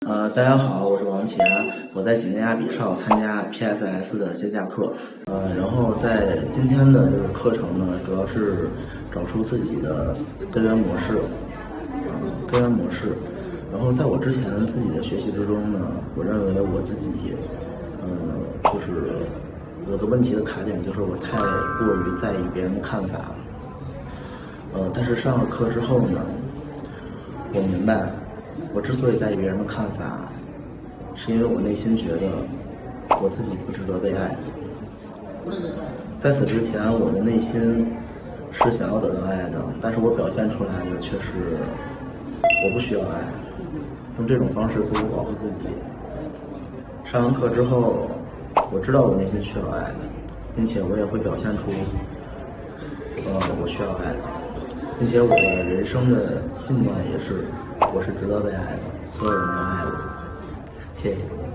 大家好，我是王乾，我在几内亚比绍参加 PSS 的线下课，然后在今天的这个课程呢，主要是找出自己的根源模式，然后在我之前自己的学习之中呢，我认为我自己，就是有个问题的卡点就是我太过于在意别人的看法，但是上了课之后呢，我明白。我之所以在意别人的看法，是因为我内心觉得我自己不值得被爱。在此之前，我的内心是想要得到爱的，但是我表现出来的却是我不需要爱，用这种方式自我保护自己。上完课之后，我知道我内心需要爱，并且我也会表现出我需要爱，并且我的人生的信念也是我是值得被爱的，所有人要爱我。谢谢。